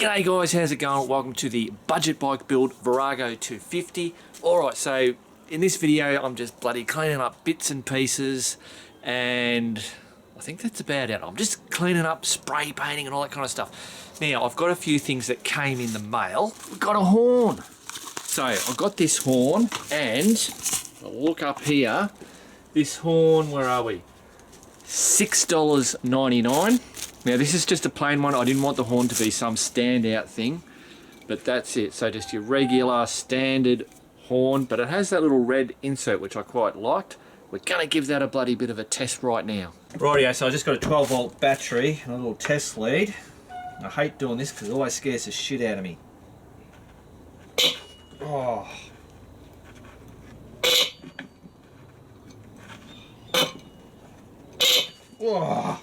G'day guys, how's it going? Welcome to the budget bike build Virago 250. Alright, so in this video I'm just bloody cleaning up bits and pieces, and I think that's about it. I'm just cleaning up, spray painting and all that kind of stuff. Now I've got a few things that came in the mail. We've got a horn. So I've got this horn, and I'll look up here. This horn, where are we? $6.99. Now this is just a plain one. I didn't want the horn to be some standout thing, but that's it. So just your regular standard horn, but it has that little red insert which I quite liked. We're gonna give that a bloody bit of a test right now. Rightio, so I just got a 12 volt battery and a little test lead. I hate doing this because it always scares the shit out of me. Oh. Whoa.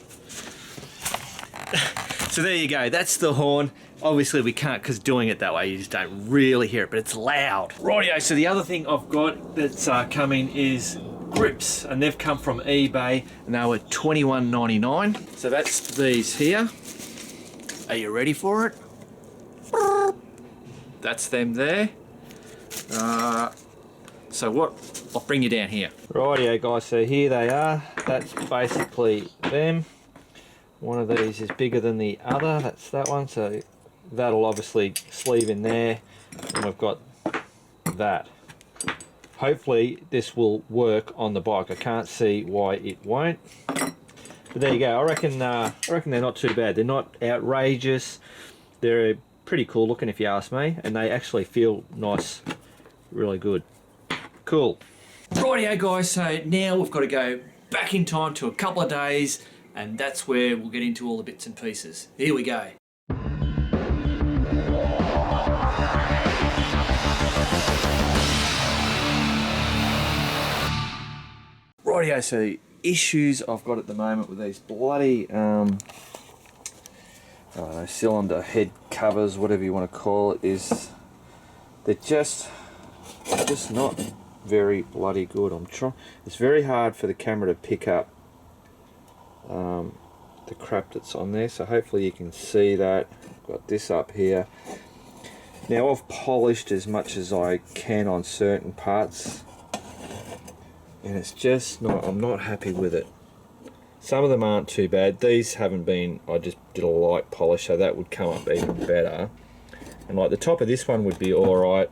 So there you go, that's the horn. Obviously we can't, because doing it that way you just don't really hear it, but it's loud. Rightio, so the other thing I've got that's coming is grips, and they've come from eBay and they were $21.99. So that's these here. Are you ready for it? That's them there. So what, I'll bring you down here. Rightio guys, so here they are. That's basically them. One of these is bigger than the other, that's that one, so that'll obviously sleeve in there, and we've got that. Hopefully this will work on the bike. I can't see why it won't, but there you go. I reckon they're not too bad. They're not outrageous. They're pretty cool looking if you ask me, and they actually feel nice, really good. Cool. Rightio guys, so now we've got to go back in time to a couple of days, and that's where we'll get into all the bits and pieces. Here we go. Rightio, so the issues I've got at the moment with these bloody cylinder head covers, whatever you want to call it, is they're just not very bloody good. It's very hard for the camera to pick up the crap that's on there, so hopefully you can see that. I've got this up here. Now I've polished as much as I can on certain parts, and it's just not, I'm not happy with it. Some of them aren't too bad. These haven't been, I just did a light polish, so that would come up even better. And like the top of this one would be alright.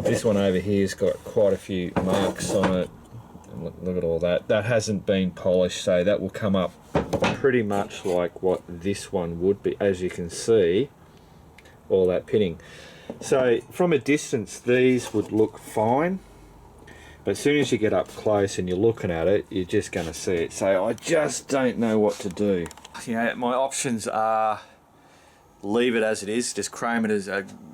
This one over here's got quite a few marks on it. Look at all that. That hasn't been polished, so that will come up pretty much like what this one would be. As you can see, all that pinning. So from a distance these would look fine, but as soon as you get up close and you're looking at it, you're just going to see it. So I just don't know what to do. You know, my options are leave it as it is, just chrome it, as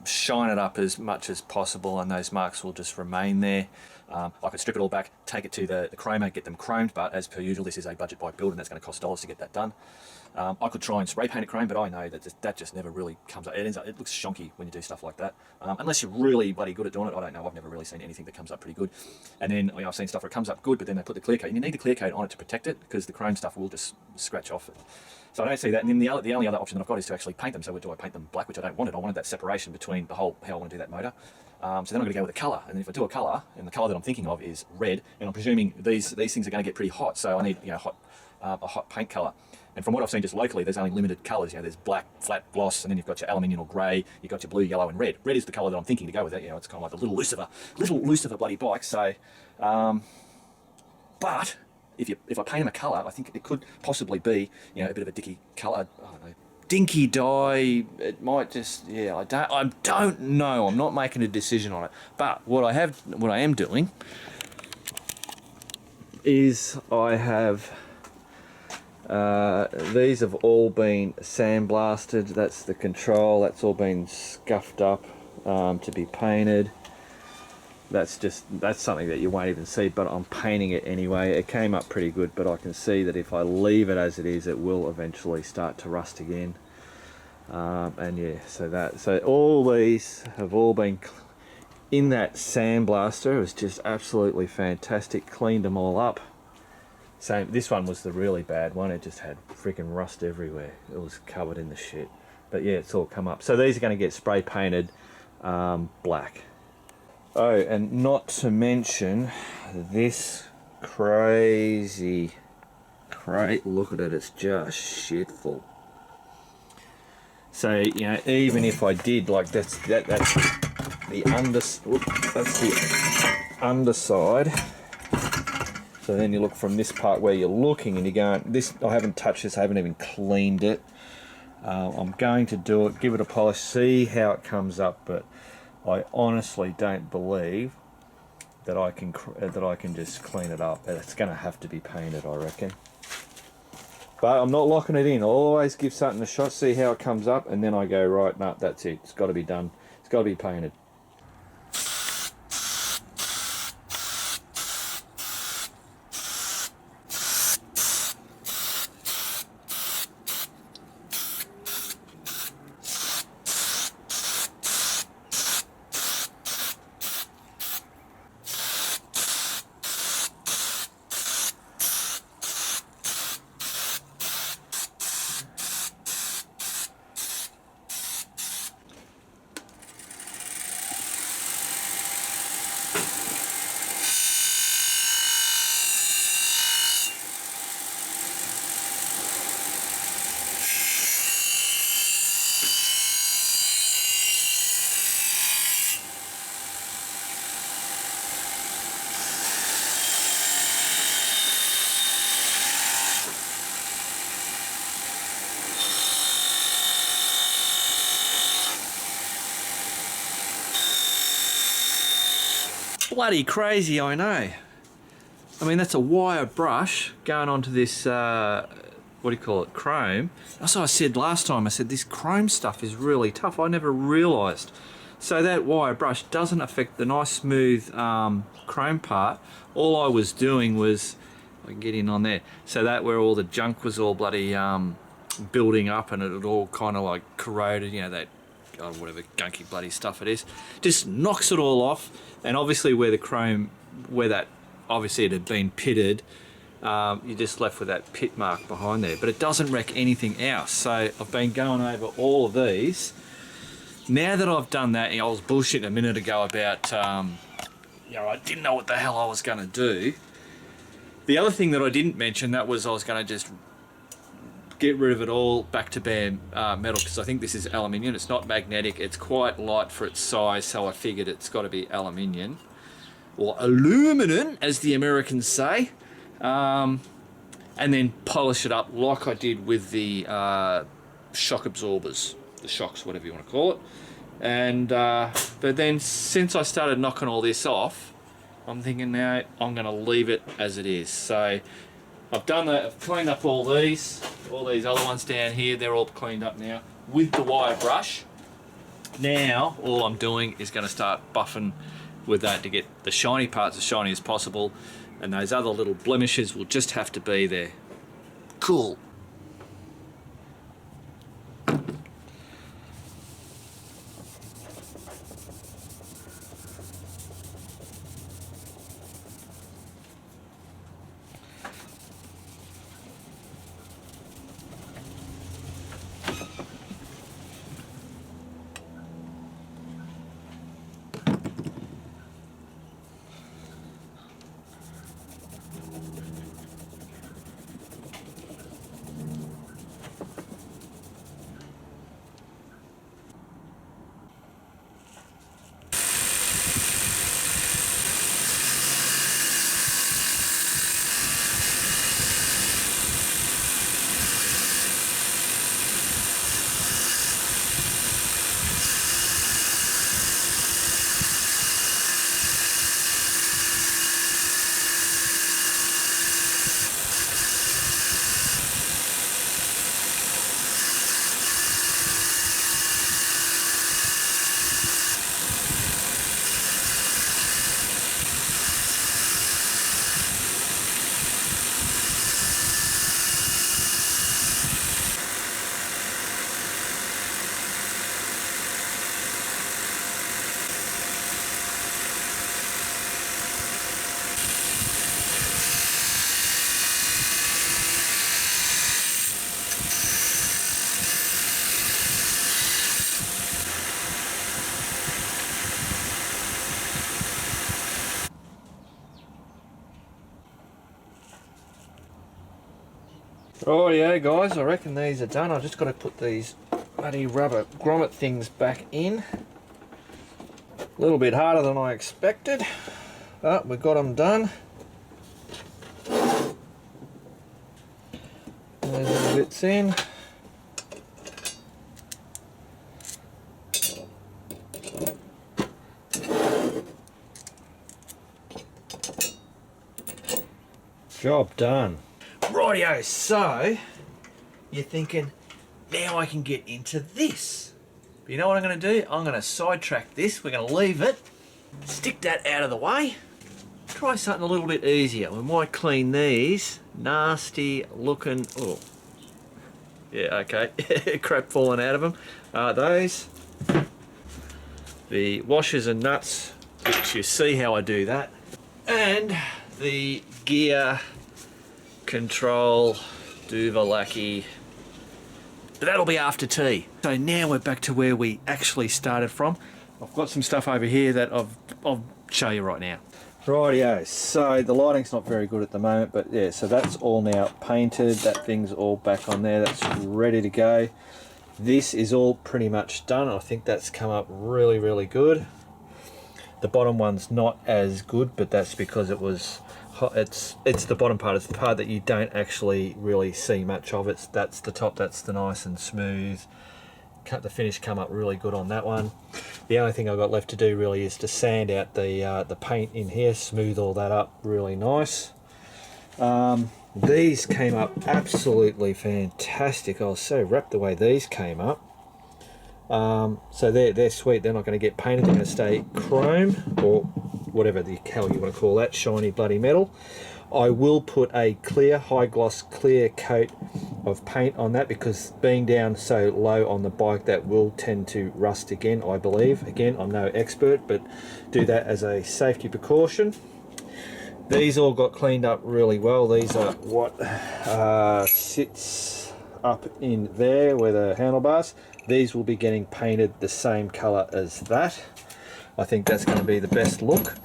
shine it up as much as possible, and those marks will just remain there. I could strip it all back, take it to the chromer, get them chromed, but as per usual this is a budget bike build and that's going to cost dollars to get that done. I could try and spray paint it chrome, but I know that just never really comes up. It looks shonky when you do stuff like that. Unless you're really bloody good at doing it, I don't know. I've never really seen anything that comes up pretty good. And then I've seen stuff where it comes up good, but then they put the clear coat, and you need the clear coat on it to protect it, because the chrome stuff will just scratch off it. So I don't see that. And then the only other option that I've got is to actually paint them. So do I paint them black, which I don't want it. I wanted that separation between the whole, how I want to do that motor. So then I'm going to go with a colour, and if I do a colour, and the colour that I'm thinking of is red, and I'm presuming these things are going to get pretty hot, so I need a hot paint colour. And from what I've seen just locally, there's only limited colours. There's black, flat gloss, and then you've got your aluminium or grey, you've got your blue, yellow, and red. Red is the colour that I'm thinking to go with it. It's kind of like a little Lucifer bloody bike. So, but if I paint them a colour, I think it could possibly be a bit of a dicky colour. I don't know. Dinky dye, it might just, I don't know. I'm not making a decision on it. But what I am doing is I have these have all been sandblasted. That's the control. That's all been scuffed up to be painted. That's something that you won't even see, but I'm painting it anyway. It came up pretty good, but I can see that if I leave it as it is, it will eventually start to rust again. And yeah, so all these have all been in that sandblaster. It was just absolutely fantastic. Cleaned them all up. This one was the really bad one. It just had freaking rust everywhere. It was covered in the shit. But yeah, it's all come up. So these are going to get spray painted black. Oh, and not to mention this crazy crate. Look at it, it's just shitful. So, you know, even if I did, like, that's the underside. So then you look from this part where you're looking and you're going, this, I haven't touched this, I haven't even cleaned it. I'm going to do it, give it a polish, see how it comes up, but I honestly don't believe that I can just clean it up. It's going to have to be painted, I reckon. But I'm not locking it in. I'll always give something a shot, see how it comes up, and then I go, right, no, that's it. It's got to be done. It's got to be painted. Bloody crazy, I know. I mean, that's a wire brush going onto this, what do you call it, chrome. That's what I said last time. I said this chrome stuff is really tough. I never realised. So that wire brush doesn't affect the nice smooth chrome part. All I was doing was, I can get in on there, so that where all the junk was all bloody building up and it had all kind of like corroded, you know, that, God, whatever gunky bloody stuff it is, just knocks it all off. And obviously where the chrome, where that, obviously it had been pitted, you're just left with that pit mark behind there, but it doesn't wreck anything else. So I've been going over all of these. Now that I've done that, I was bullshitting a minute ago about, you know, I didn't know what the hell I was going to do. The other thing that I didn't mention, that was I was going to just get rid of it all back to bare metal, because I think this is aluminium. It's not magnetic. It's quite light for its size, so I figured it's got to be aluminium, or aluminum, as the Americans say. And then polish it up like I did with the shock absorbers, the shocks, whatever you want to call it. And but then since I started knocking all this off, I'm thinking now I'm going to leave it as it is. So I've done that. I've cleaned up all these other ones down here. They're all cleaned up now with the wire brush. Now all I'm doing is going to start buffing with that to get the shiny parts as shiny as possible, and those other little blemishes will just have to be there. Cool. Rightio guys, I reckon these are done. I've just got to put these bloody rubber grommet things back in. A little bit harder than I expected, but we got them done. Those little bits in. Job done. Rightio, so you're thinking, now I can get into this. But you know what I'm going to do? I'm going to sidetrack this. We're going to leave it, stick that out of the way, try something a little bit easier. We might clean these nasty looking, oh, yeah, okay, crap falling out of them. Those, the washers and nuts, which you see how I do that, and the gear control Duvalaki. But that'll be after tea. So now we're back to where we actually started from. I've got some stuff over here that I'll show you right now. Rightio, so the lighting's not very good at the moment, but yeah, so that's all now painted. That thing's all back on there. That's ready to go. This is all pretty much done. I think that's come up really, really good. The bottom one's not as good, but that's because it was it's the bottom part. It's the part that you don't actually really see much of. That's the top. That's the nice and smooth. The finish come up really good on that one. The only thing I've got left to do really is to sand out the paint in here, smooth all that up really nice. These came up absolutely fantastic. I was so wrapped the way these came up. So they're sweet. They're not going to get painted. They're going to stay chrome or whatever the hell you want to call that, shiny bloody metal. I will put a clear, high gloss clear coat of paint on that, because being down so low on the bike, that will tend to rust again, I believe. Again, I'm no expert, but do that as a safety precaution. These all got cleaned up really well. These are what sits up in there where the handlebars. These will be getting painted the same color as that. I think that's going to be the best look.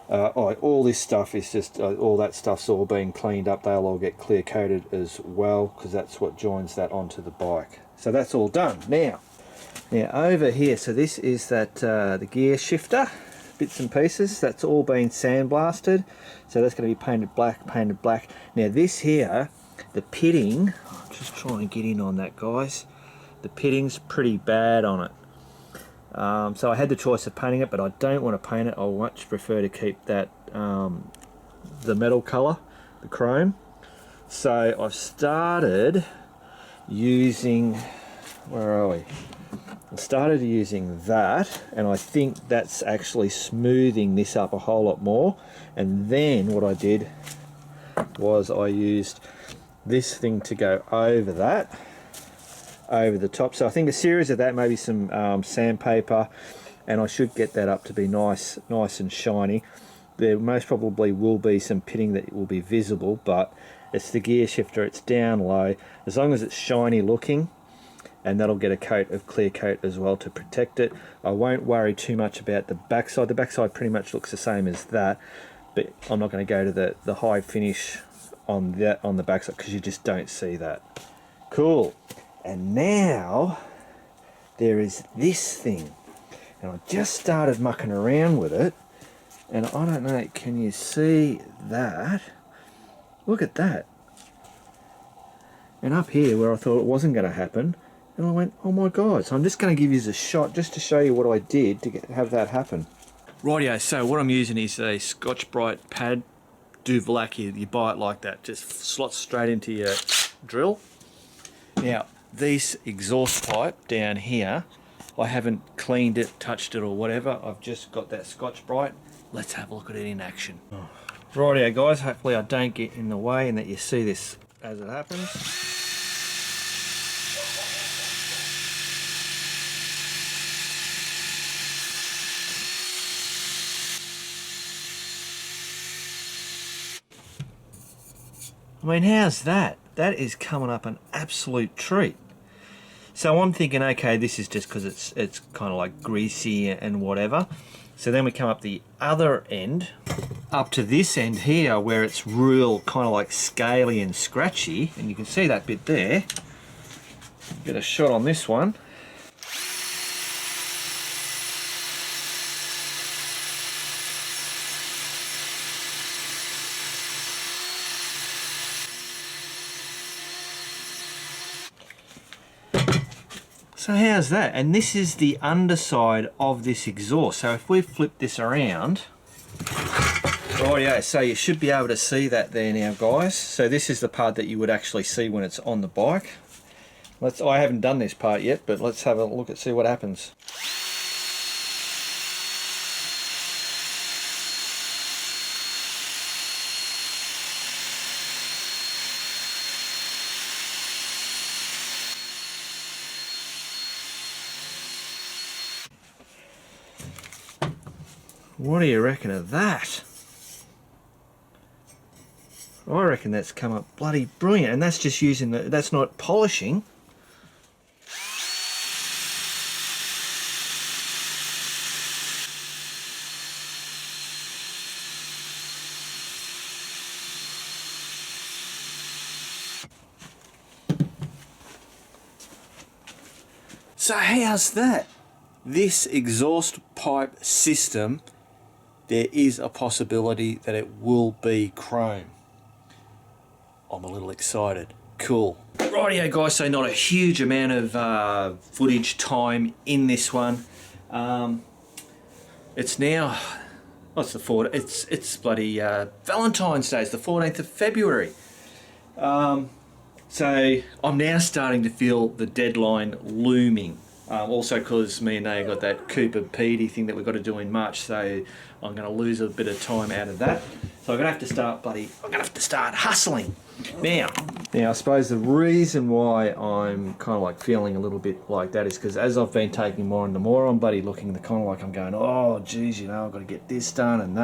All this stuff is just, all that stuff's all being cleaned up. They'll all get clear coated as well, because that's what joins that onto the bike. So that's all done. Now over here, so this is that the gear shifter, bits and pieces. That's all been sandblasted. So that's going to be painted black. Now this here, the pitting, I'm just trying to get in on that, guys. The pitting's pretty bad on it. So I had the choice of painting it, but I don't want to paint it. I much prefer to keep that the metal colour, the chrome. So I've started using, where are we? I started using that, and I think that's actually smoothing this up a whole lot more. And then what I did was I used this thing to go over that, over the top. So I think a series of that, maybe some sandpaper, and I should get that up to be nice and shiny. There most probably will be some pitting that will be visible, but it's the gear shifter, it's down low. As long as it's shiny looking, and that'll get a coat of clear coat as well to protect it. I won't worry too much about the backside. The backside pretty much looks the same as that, but I'm not going to go to the high finish on that on the backside, because you just don't see that. Cool. And now there is this thing, and I just started mucking around with it, and I don't know, can you see that? Look at that. And up here where I thought it wasn't going to happen, and I went, oh my god. So I'm just going to give you a shot just to show you what I did to have that happen. Rightio, so what I'm using is a Scotch-Brite pad Duvalaki. You buy it like that, just slots straight into your drill. Now, this exhaust pipe down here, I haven't cleaned it, touched it or whatever. I've just got that Scotch-Brite. Let's have a look at it in action. Rightio guys, hopefully I don't get in the way and that you see this as it happens. I mean, how's that? That is coming up an absolute treat. So I'm thinking, okay, this is just because it's kind of like greasy and whatever. So then we come up the other end, up to this end here where it's real kind of like scaly and scratchy, and you can see that bit there. Get a shot on this one. So how's that? And this is the underside of this exhaust. So if we flip this around, rightio, so you should be able to see that there now, guys. So this is the part that you would actually see when it's on the bike. I haven't done this part yet, but let's have a look and see what happens. What do you reckon of that? I reckon that's come up bloody brilliant, and that's just using that's not polishing. So how's that? This exhaust pipe system, there is a possibility that it will be chrome. I'm a little excited. Cool. Rightio guys, so not a huge amount of footage time in this one. It's now, what's the 4th? It's bloody Valentine's Day. It's the 14th of February. So I'm now starting to feel the deadline looming. Also because me and Nate got that Cooper Petey thing that we've got to do in March, so I'm going to lose a bit of time out of that. So I'm going to have to start hustling. Now I suppose the reason why I'm kind of like feeling a little bit like that is because as I've been taking more and more, I'm bloody looking the kind of like I'm going, oh geez, you know, I've got to get this done and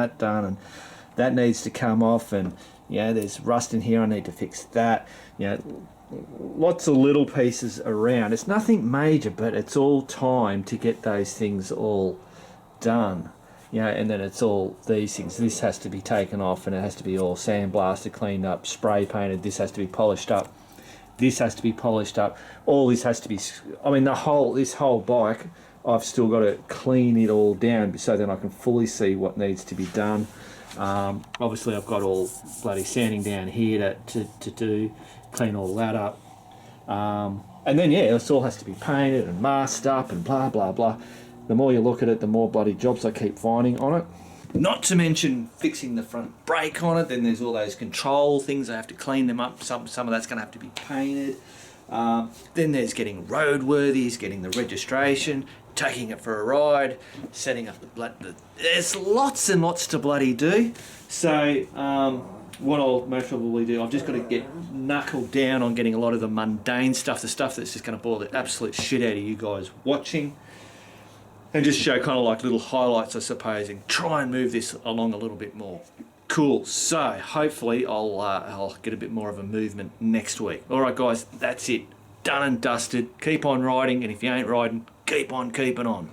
that needs to come off, and you know, there's rust in here, I need to fix that, you know, lots of little pieces around. It's nothing major, but it's all time to get those things all done. You know, and then it's all these things. This has to be taken off, and it has to be all sandblasted, cleaned up, spray painted. This has to be polished up. This has to be polished up. All this has to be. I mean, this whole bike, I've still got to clean it all down so then I can fully see what needs to be done. Obviously, I've got all bloody sanding down here to do, clean all that up. And then yeah, this all has to be painted and masked up and blah blah blah. The more you look at it, the more bloody jobs I keep finding on it. Not to mention fixing the front brake on it. Then there's all those control things. I have to clean them up. Some of that's going to have to be painted. Then there's getting roadworthies, getting the registration, taking it for a ride, setting up there's lots and lots to bloody do. So what I'll most probably do, I've just got to get knuckled down on getting a lot of the mundane stuff, the stuff that's just going to bore the absolute shit out of you guys watching. And just show kind of like little highlights, I suppose, and try and move this along a little bit more. Cool. So hopefully I'll get a bit more of a movement next week. All right, guys, that's it. Done and dusted. Keep on riding, and if you ain't riding, keep on keeping on.